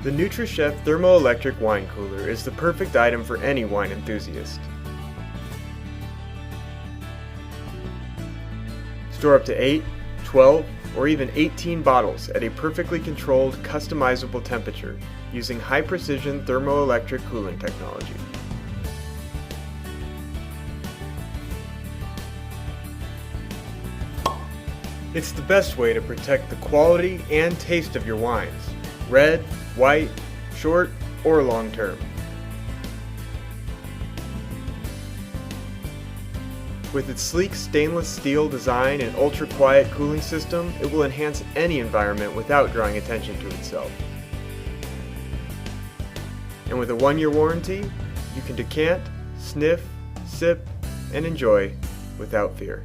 The Nutrichef Thermoelectric wine cooler is the perfect item for any wine enthusiast. Store up to 8, 12, or even 18 bottles at a perfectly controlled, customizable temperature using high-precision thermoelectric cooling technology. It's the best way to protect the quality and taste of your wines, red, white, short, or long term. With its sleek stainless steel design and ultra-quiet cooling system, it will enhance any environment without drawing attention to itself. And with a 1-year warranty, you can decant, sniff, sip, and enjoy without fear.